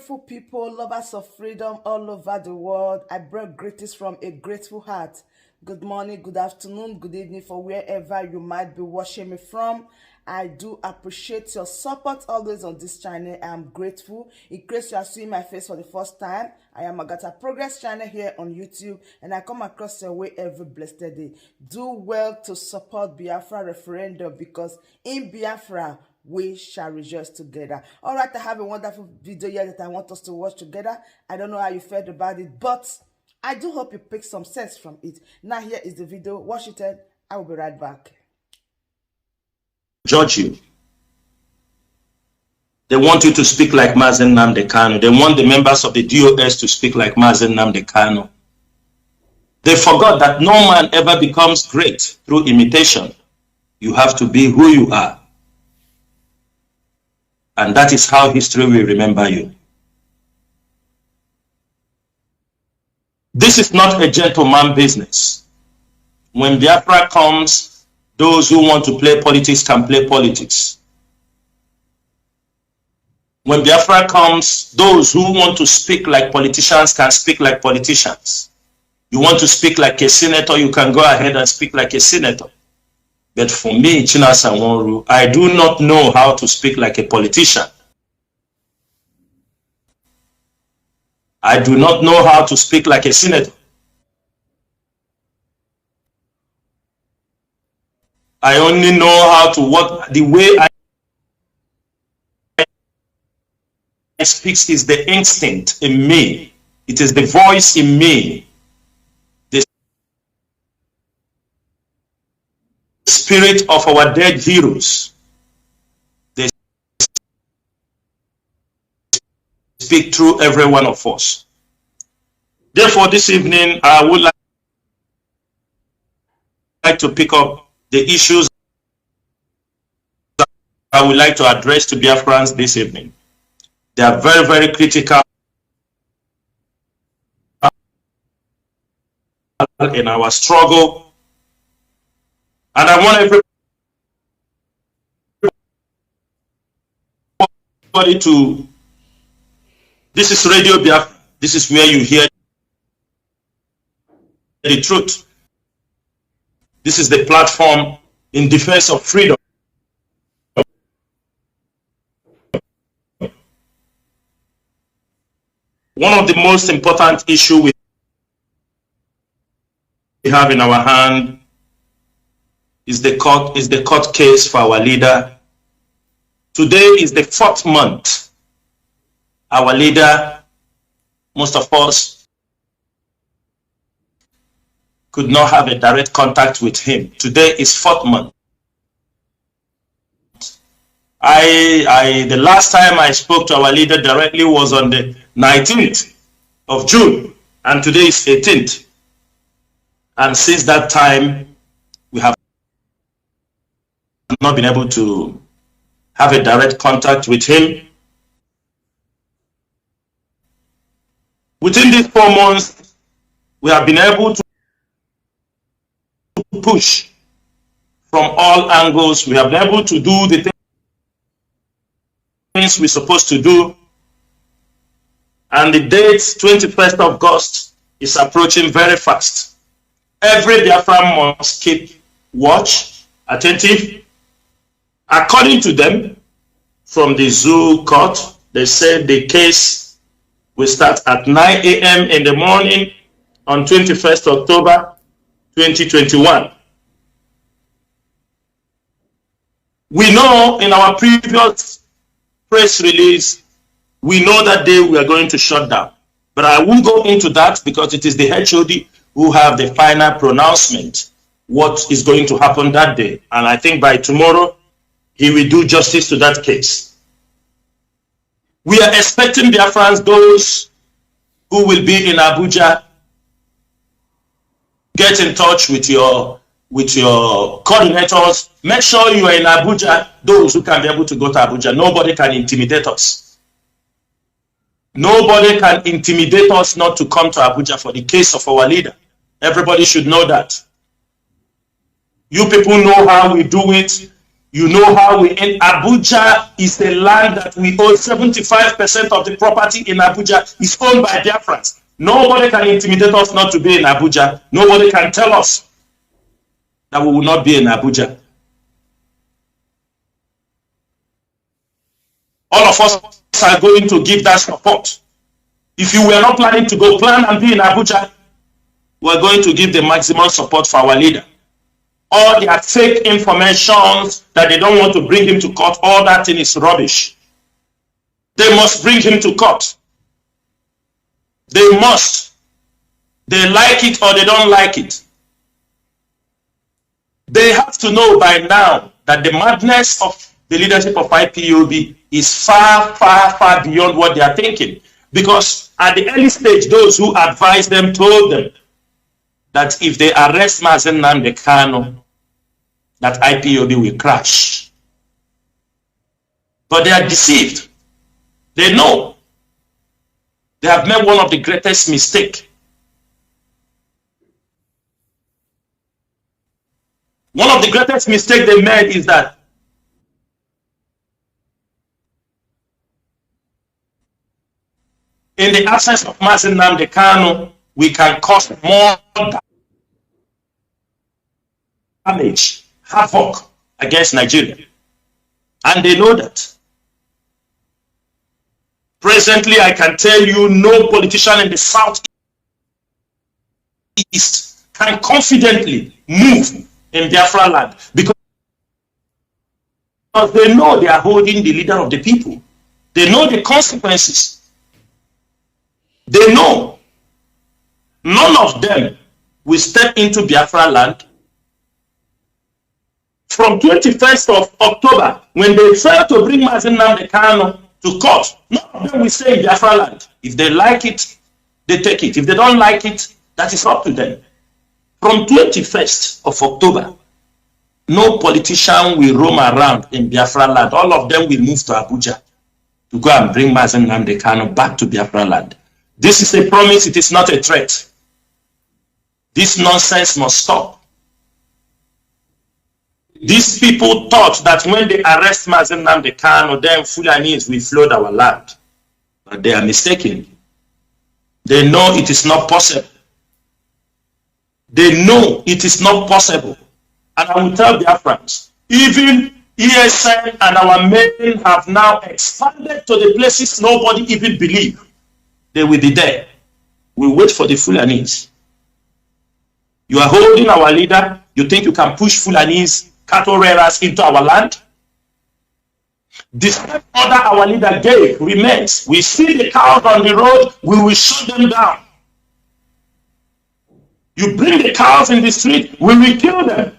beautiful people, lovers of freedom all over the world. I bring greetings from a grateful heart. Good morning, good afternoon, good evening for wherever you might be watching me from. I do appreciate your support always on this channel. I am grateful. In case you are seeing my face for the first time, I am AGATHA Progress channel here on YouTube, and I come across your way every blessed day. Do well to support Biafra referendum, because in Biafra, we shall rejoice together. All right, I have a wonderful video here that I want us to watch together. I don't know how you felt about it, but I do hope you pick some sense from it. Now here is the video. Watch it and I will be right back. Judge you. They want you to speak like Mazen Nnamdi Kanu. They want the members of the DOS to speak like Mazen Nnamdi Kanu. They forgot that no man ever becomes great through imitation. You have to be who you are. And that is how history will remember you. This is not a gentleman business. When Biafra comes, those who want to play politics can play politics. When Biafra comes, those who want to speak like politicians can speak like politicians. You want to speak like a senator, you can go ahead and speak like a senator. But for me, Chinasa Nworu, I do not know how to speak like a politician. I do not know how to speak like a senator. I only know how to work. The way I speak is the instinct in me. It is the voice in me. The spirit of our dead heroes. They speak through every one of us. Therefore, this evening, I would like to pick up the issues I would like to address to Biafrans this evening. They are very, very critical in our struggle. And I want everybody to, this is Radio Biafra. This is where you hear the truth. This is the platform in defense of freedom. One of the most important issues we have in our hand is the court case for our leader. Today is the 4th month. Our leader, most of us, could not have a direct contact with him. Today is 4th month. The last time I spoke to our leader directly was on the 19th of June, and today is 18th. And since that time, we have not been able to have a direct contact with him. Within these 4 months, we have been able to push from all angles. We have been able to do the things we're supposed to do. And the date, 21st of August, is approaching very fast. Every Biafran must keep watch, attentive. According to them, from the zoo court, they said the case will start at 9 a.m. in the morning on 21st October 2021. We know in our previous press release, we know that day we are going to shut down. But I won't go into that because it is the HOD who have the final pronouncement what is going to happen that day. And I think by tomorrow, he will do justice to that case. We are expecting Biafrans, those who will be in Abuja, get in touch with your coordinators. Make sure you are in Abuja, those who can be able to go to Abuja. Nobody can intimidate us. Nobody can intimidate us not to come to Abuja for the case of our leader. Everybody should know that. You people know how we do it. You know how we in Abuja is a land that we own. 75% of the property in Abuja is owned by Biafrans. Nobody can intimidate us not to be in Abuja. Nobody can tell us that we will not be in Abuja. All of us are going to give that support. If you were not planning to go, plan and be in Abuja. We're going to give the maximum support for our leader. All their fake information that they don't want to bring him to court, all that thing is rubbish. They must bring him to court. They must. They like it or they don't like it. They have to know by now that the madness of the leadership of IPOB is far, far, far beyond what they are thinking. Because at the early stage, those who advised them told them that if they arrest Mazen Nnamdi Kanu, that IPOB will crash. But they are deceived. They know they have made one of the greatest mistakes. One of the greatest mistakes they made is that in the absence of Mazen Nnamdi Kanu, we can cause more damage, havoc against Nigeria. And they know that. Presently, I can tell you no politician in the Southeast can confidently move in Biafra land because they know they are holding the leader of the people. They know the consequences. They know none of them will step into Biafra land. From 21st of October, when they try to bring Mazen Nnamdi Kanu to court, none of them will stay in Biafra land. If they like it, they take it. If they don't like it, that is up to them. From 21st of October, no politician will roam around in Biafra land. All of them will move to Abuja to go and bring Mazen Nnamdi Kanu back to Biafra land. This is a promise, it is not a threat. This nonsense must stop. These people thought that when they arrest Mazen Nnamdi Kanu, then Fulanis will flood our land. But they are mistaken. They know it is not possible. They know it is not possible. And I will tell Biafrans, even ESN and our men have now expanded to the places nobody even believed they will be there. We wait for the Fulanis. You are holding our leader. You think you can push Fulanis, cattle rearers into our land? The same order our leader gave remains. We see the cows on the road, we will shoot them down. You bring the cows in the street, we will kill them.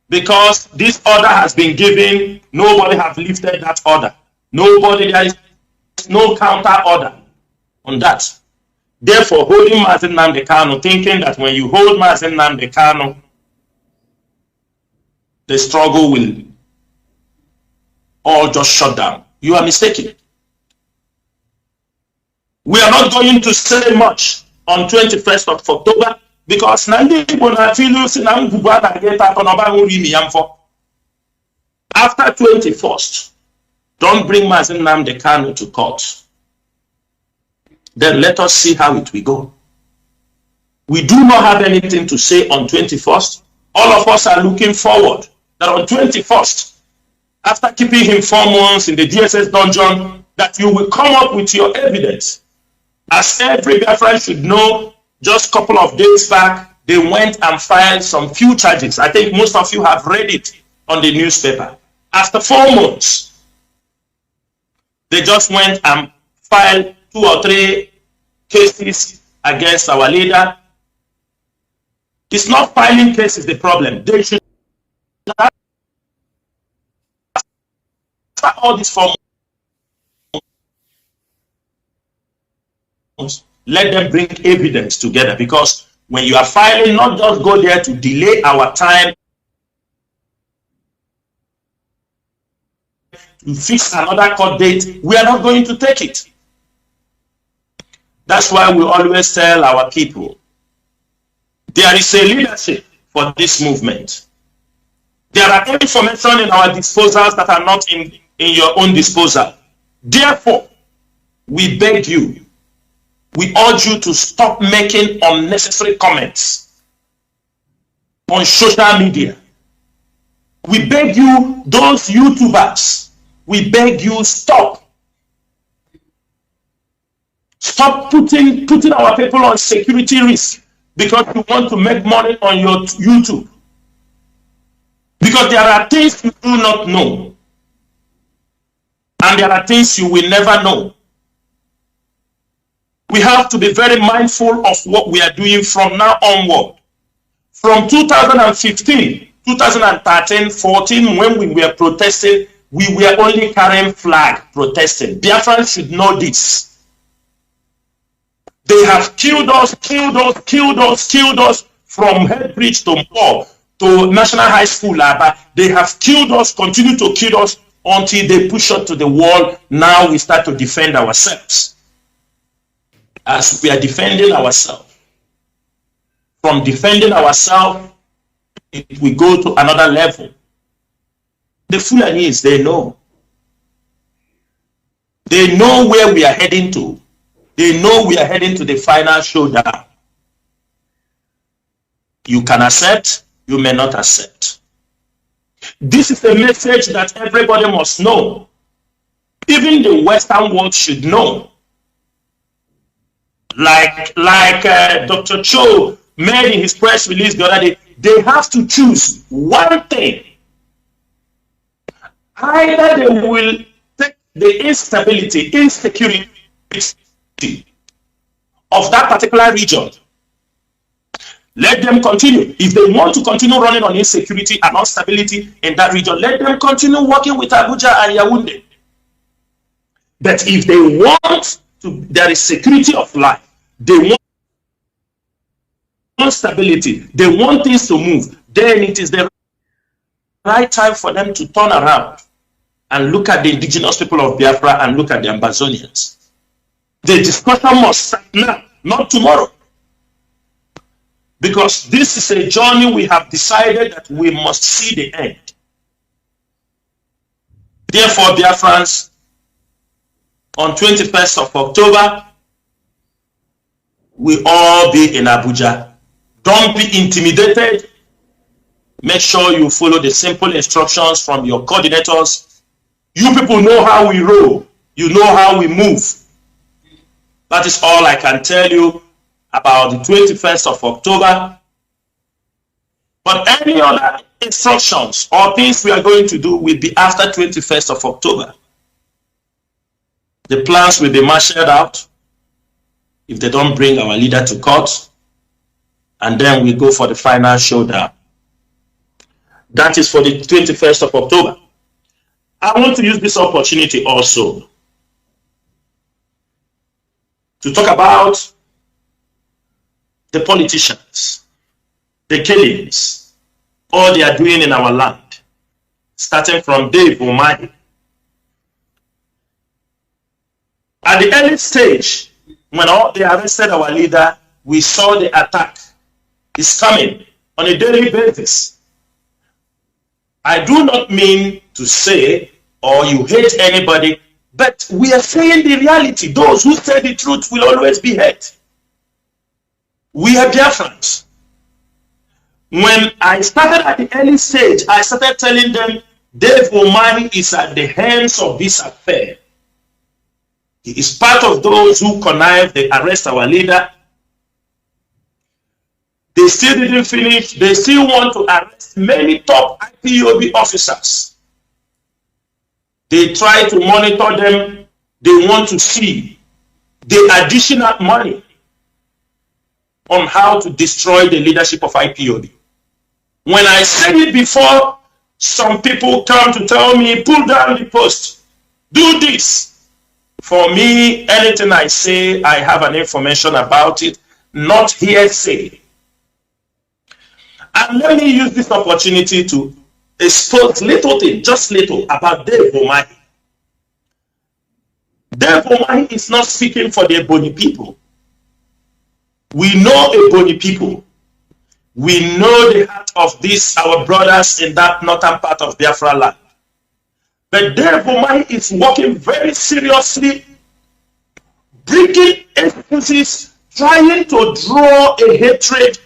Because this order has been given, nobody has lifted that order. Nobody, there is no counter order on that. Therefore, holding Mazen Nnamdi Kanu, thinking that when you hold Mazen Nnamdi Kanu, the struggle will all just shut down. You are mistaken. We are not going to say much on 21st of October because after 21st, don't bring Mazen Nnamdi Kanu to court. Then let us see how it will go. We do not have anything to say on 21st. All of us are looking forward that on 21st, after keeping him 4 months in the DSS dungeon, that you will come up with your evidence. As every Biafran should know, just a couple of days back, they went and filed some few charges. I think most of you have read it on the newspaper. After 4 months, they just went and filed 2 or 3 cases against our leader. It's not filing cases the problem. They should have all these 4 months. Let them bring evidence together, because when you are filing, not just go there to delay our time to fix another court date. We are not going to take it. That's why we always tell our people, there is a leadership for this movement. There are information in our disposals that are not in your own disposal. Therefore, we beg you, we urge you to stop making unnecessary comments on social media. We beg you, those YouTubers, we beg you, stop. Stop putting our people on security risk because you want to make money on your YouTube. Because there are things you do not know. And there are things you will never know. We have to be very mindful of what we are doing from now onward. From 2015, 2013, 14, when we were protesting, we were only carrying flag protesting. Biafrans should know this. They have killed us from Headbridge to Mpo to National High School. They have killed us, continue to kill us until they push us to the wall. Now we start to defend ourselves. As we are defending ourselves, from defending ourselves, we go to another level. The Fulanis, they know. They know where we are heading to. They know we are heading to the final showdown. You can accept, you may not accept. This is a message that everybody must know. Even the Western world should know. Like Dr. Cho made in his press release the other day, they have to choose one thing. Either they will take the instability, insecurity of that particular region. Let them continue. If they want to continue running on insecurity and instability in that region, let them continue working with Abuja and Yaoundé. But if they want to, there is security of life, they want stability, they want things to move, then it is the right time for them to turn around and look at the indigenous people of Biafra and look at the Ambazonians. The discussion must start now, not tomorrow. Because this is a journey we have decided that we must see the end. Therefore, Biafrans, on 21st of October, we all be in Abuja. Don't be intimidated. Make sure you follow the simple instructions from your coordinators. You people know how we roll. You know how we move. That is all I can tell you about the 21st of October. But any other instructions or things we are going to do will be after 21st of October. The plans will be marshaled out if they don't bring our leader to court, and then we go for the final showdown. That is for the 21st of October. I want to use this opportunity also to talk about the politicians, the killings, all they are doing in our land, starting from Dave Umahi. At the early stage, when they arrested our leader, we saw the attack is coming on a daily basis. I do not mean to say, or you hate anybody, but we are saying the reality. Those who say the truth will always be hate. We are Biafrans. When I started at the early stage, I started telling them, Dave Umahi is at the hands of this affair. He is part of those who connived, they arrest our leader. They still didn't finish. They still want to arrest many top IPOB officers. They try to monitor them. They want to see the additional money on how to destroy the leadership of IPOB. When I said it before, some people come to tell me, pull down the post, do this. For me, anything I say, I have an information about it, not hearsay. And let me use this opportunity to expose little thing, just little, about Dave Umahi. Dave Umahi is not speaking for the Ebony people. We know Ebony people. We know the heart of these our brothers in that northern part of Biafra land. But Dave Umahi is working very seriously, bringing excuses, trying to draw a hatred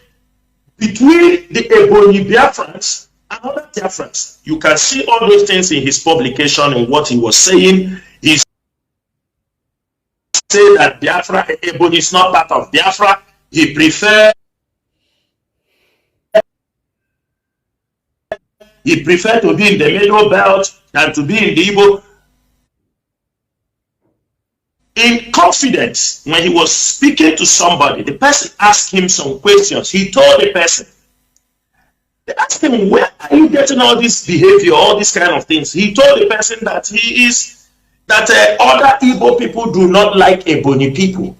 between the Ebonyi Biafrans and other Biafrans. You can see all those things in his publication and what he was saying. He said that Biafra, Ebonyi is not part of Biafra. He preferred to be in the middle belt than to be in the Igbo. In confidence, when he was speaking to somebody, the person asked him some questions. He told the person, they asked him, where are you getting all this behavior, all these kind of things? He told the person that other Igbo people do not like Ebonyi people.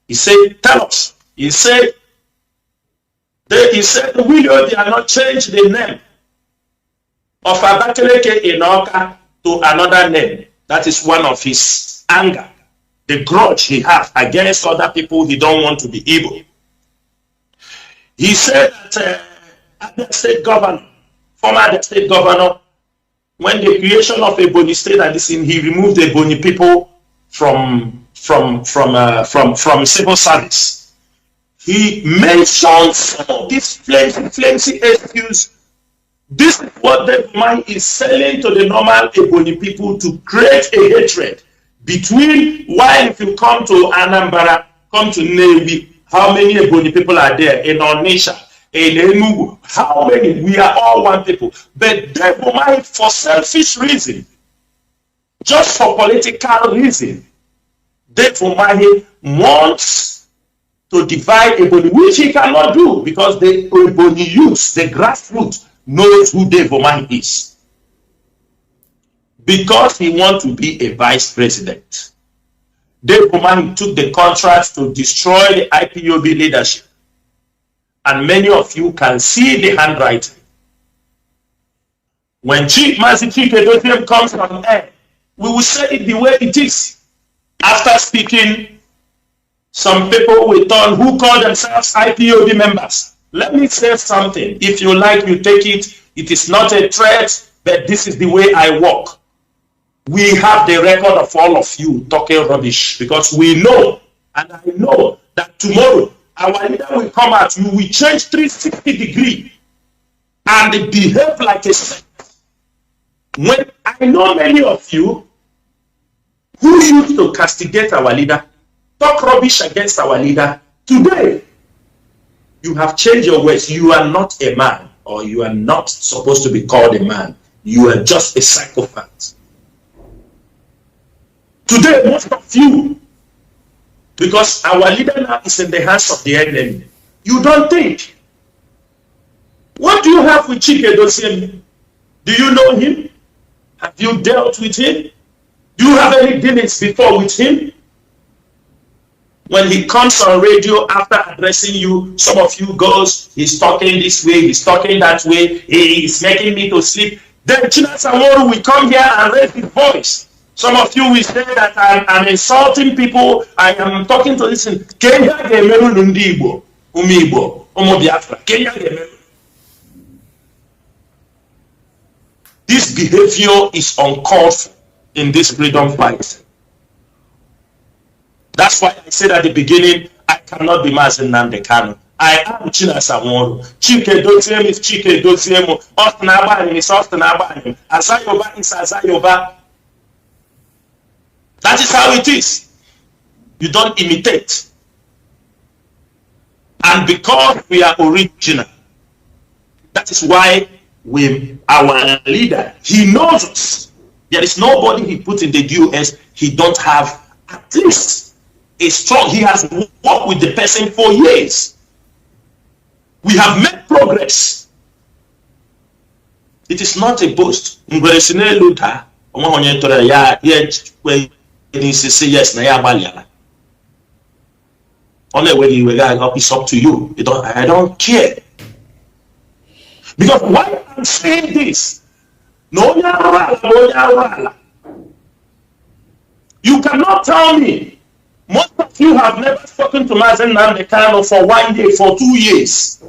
He said, tell us. He said, will they are not change the name of Abakaleke in Oka to another name? That is one of his anger, the grudge he has against other people he don't want to be Igbo. He said that the state governor, former state governor, when the creation of Ebonyi state and this, he removed the Ebonyi people from civil service. He mentioned some of these flimsy excuse. This is what the man is selling to the normal Ebonyi people to create a hatred between. While if you come to Anambra, come to Nnewi, how many Ebonyi people are there? In Onitsha, in Enugu, how many? We are all one people. But the man, for selfish reason, just for political reason, the man wants to divide Ebonyi, which he cannot do because the Ebonyi youth, the grassroots, knows who Dave Umahi is. Because he wants to be a vice president. Dave Umahi took the contract to destroy the IPOB leadership. And many of you can see the handwriting. When Chief Mazi Chike comes on air, we will say it the way it is. After speaking, some people will turn who call themselves IPOB members. Let me say something. If you like, you take it. It is not a threat, but this is the way I work. We have the record of all of you talking rubbish because we know, and I know that tomorrow our leader will come out. You will change 360 degrees and behave like a saint. When I know many of you who used to castigate our leader, talk rubbish against our leader, today you have changed your ways. You are not a man, or you are not supposed to be called a man. You are just a psychopath. Today, most of you, because our leader now is in the hands of the enemy, you don't think. What do you have with Chike Dosiem? Do you know him? Have you dealt with him? Do you have any dealings before with him? When he comes on radio after addressing you, some of you goes, he's talking this way, he's talking that way, he's making me to sleep. Then Chinasa Nworu will come here and raise his voice. Some of you will say that I'm insulting people, I am talking to this. Kenya gemeru nundi Igbo, umi Igbo, umu Biafra. Kenya gemeru. This behavior is uncalled for in this freedom fight. That's why I said at the beginning, I cannot be Mazi Nnamdi Kanu. I am Chinasa Nworu. Chike Doziem is Chike Doziem. Ostinabani is Ostinabani. Azayoba is Azayoba. That is how it is. You don't imitate. And because we are original, that is why our leader, he knows us. There is nobody he put in the US, he don't have at least a strong, he has worked with the person for years. We have made progress. It is not a boast. Yes, only when you it's up to you. I don't care. Because why I'm saying this? You cannot tell me. Most of you have never spoken to Mazi Nnamdi Kanu for 1 year, for 2 years.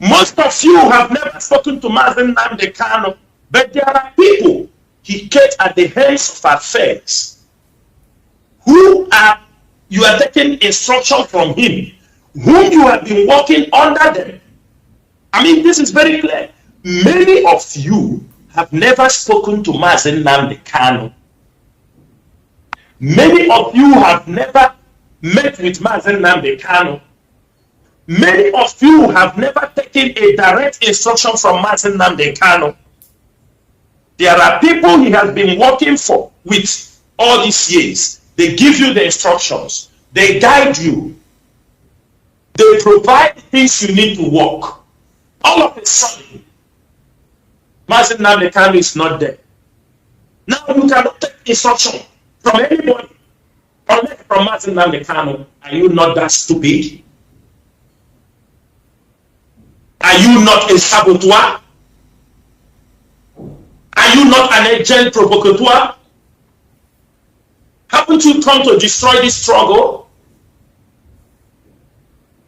Most of you have never spoken to Mazen Nnamdi Kanu, but there are people he kept at the hands of affairs who are, you are taking instruction from him, whom you have been working under them. I mean, this is very clear. Many of you have never spoken to Mazen Nnamdi Kanu. Many of you have never met with Mazen Nnamdi Kanu. Many of you have never taken a direct instruction from Mazen Nnamdi Kanu. There are people he has been working for with all these years. They give you the instructions. They guide you. They provide the things you need to work. All of a sudden, Mazen Nnamdi Kanu is not there. Now you cannot take instruction from anybody unless from Mazen Nnamdi Kanu. Are you not that stupid? Are you not a saboteur? Are you not an agent provocateur? Haven't you come to destroy this struggle?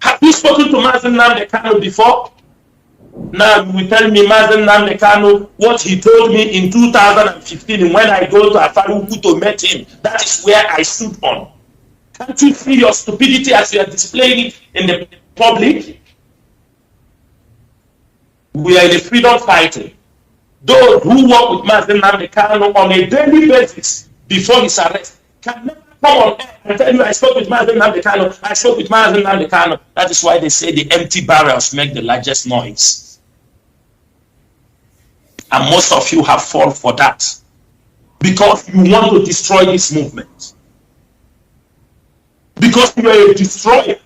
Have you spoken to Mazen Nnamdi Kanu before? Now you will tell me Mazen Nnamdi Kanu what he told me in 2015 when I go to Afaruku to meet him. That is where I stood on. Can't you see your stupidity as you are displaying it in the public? We are in a freedom fighting. Those who work with Mazen Nnamdi Kanu on a daily basis before his arrest can never come on air and tell you I spoke with Mazen Nnamdi Kanu, I spoke with Mazen Nnamdi Kanu. That is why they say the empty barrels make the largest noise. And most of you have fallen for that because you want to destroy this movement. Because you are a destroyer.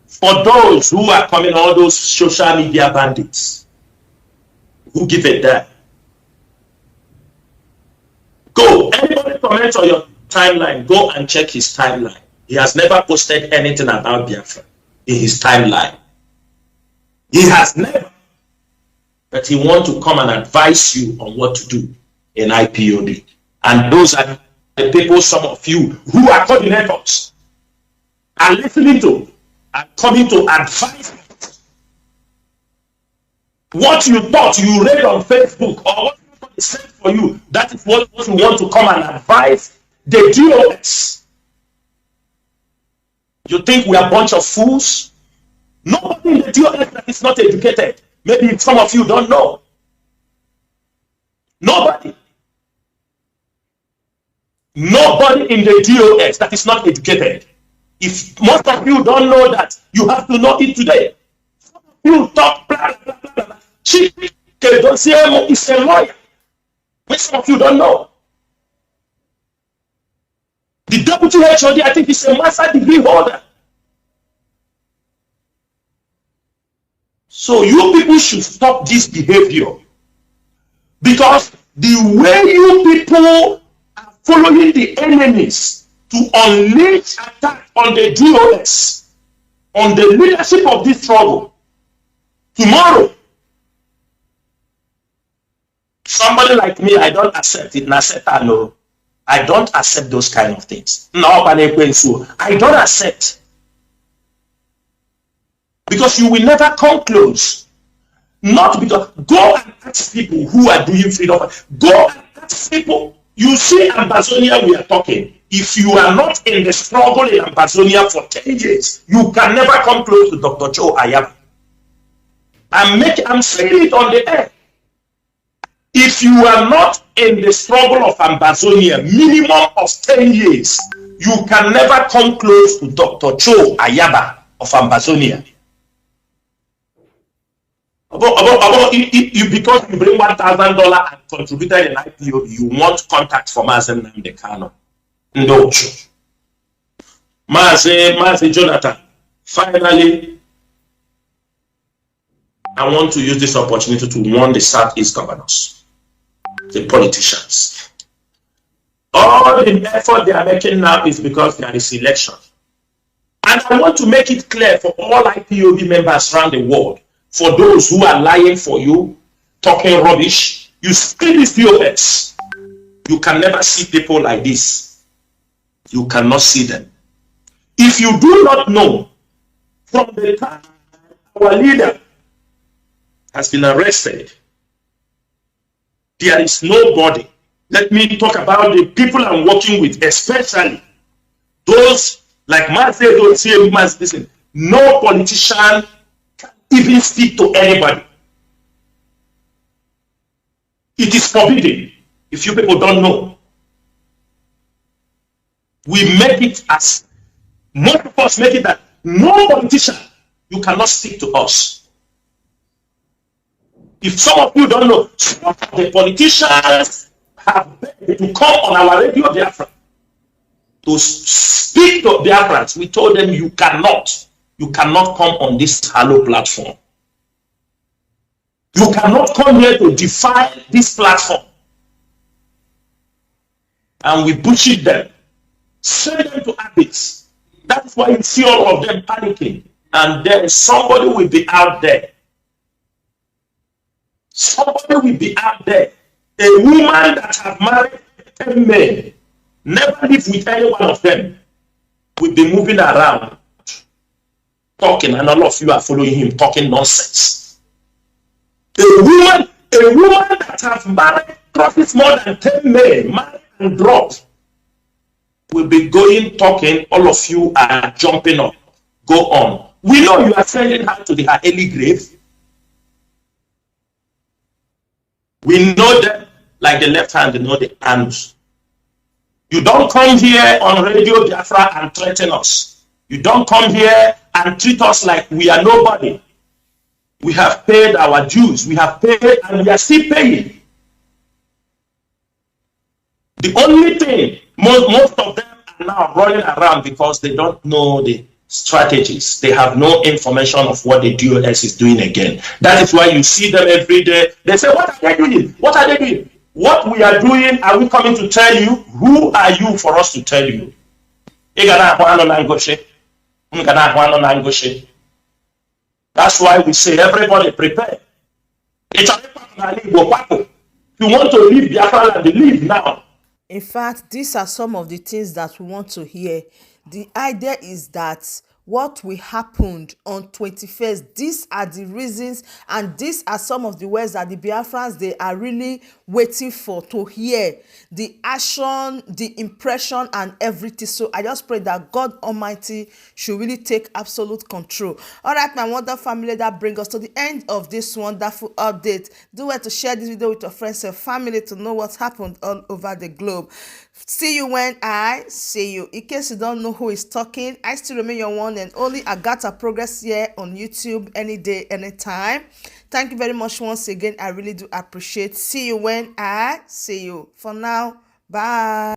For those who are coming, all those social media bandits who give a damn. Go, anybody comment on your timeline, go and check his timeline. He has never posted anything about Biafra in his timeline. He has never. But he wants to come and advise you on what to do in IPOB. And those are the people, some of you, who are coordinators, are listening to, are coming to advise what you thought you read on Facebook or what somebody said for you. That is what you want to come and advise the DOS. You think we are a bunch of fools? Nobody in the DOS that is not educated. Maybe some of you don't know. Nobody. Nobody in the DOS that is not educated. If most of you don't know that, you have to know it today. Some of you talk blah, blah, blah, blah, blah. Chikedoziemo is a lawyer. But some of you don't know. The deputy HOD, I think, is a master degree holder. So you people should stop this behavior. Because the way you people are following the enemies to unleash attack on the DOS, on the leadership of this struggle, tomorrow, somebody like me, I don't accept it. I don't accept those kind of things. No, I don't accept. Because you will never come close. Not because, go and ask people who are doing freedom. Go and ask people. You see Ambazonia, we are talking. If you are not in the struggle in Ambazonia for 10 years, you can never come close to Dr. Joe Ayaba. I'm saying it on the air. If you are not in the struggle of Ambazonia, minimum of 10 years, you can never come close to Dr. Joe Ayaba of Ambazonia. Because you bring $1,000 and contributed in IPO, you want contact for Mazen Nnamdi Kanu. No. Mazen Jonathan, finally, I want to use this opportunity to warn the Southeast governors, the politicians. All the effort they are making now is because there is election. And I want to make it clear for all IPOB members around the world, for those who are lying for you, talking rubbish, you see these DOS. You can never see people like this. You cannot see them. If you do not know, from the time our leader has been arrested. There is nobody. Let me talk about the people I'm working with, especially those like Marcel, listen, no politician can even speak to anybody. It is forbidden. If you people don't know, we make it as most of us make it that no politician, you cannot speak to us. If some of you don't know, some of the politicians have begged to come on our radio Biafra to speak to Biafrans. We told them you cannot come on this hollow platform. You cannot come here to defy this platform. And we bullshit them, send them to abyss. That's why you see all of them panicking. And then somebody will be out there. Somebody will be out there. A woman that have married 10 men, never lived with any one of them, will be moving around, talking, and all of you are following him, talking nonsense. A woman that have married crosses more than 10 men, married and dropped, will be going, talking, all of you are jumping up. Go on. We know you are sending her to her early grave. We know them like the left hand, you know the hands. You don't come here on Radio Biafra and threaten us. You don't come here and treat us like we are nobody. We have paid our dues. We have paid and we are still paying. The only thing, most of them are now running around because they don't know the strategies. They have no information of what the DOS is doing again. That is why you see them every day. They say, what are they doing? What are they doing? What we are doing, are we coming to tell you? Who are you for us to tell you? That's why we say, everybody prepare. If you want to leave Biafra land, leave now. In fact, these are some of the things that we want to hear. The idea is that what will happen on 21st, these are the reasons and these are some of the words that the Biafrans, they are really waiting for to hear. The action, the impression and everything. So I just pray that God Almighty should really take absolute control. All right, my wonderful family, that brings us to the end of this wonderful update. Do well to share this video with your friends and family to know what's happened all over the globe. See you when I see you. In case you don't know who is talking, I still remain your one and only AGATHA Progress here on YouTube, any day, anytime. Thank you very much once again. I really do appreciate. See you when I see you. For now, bye.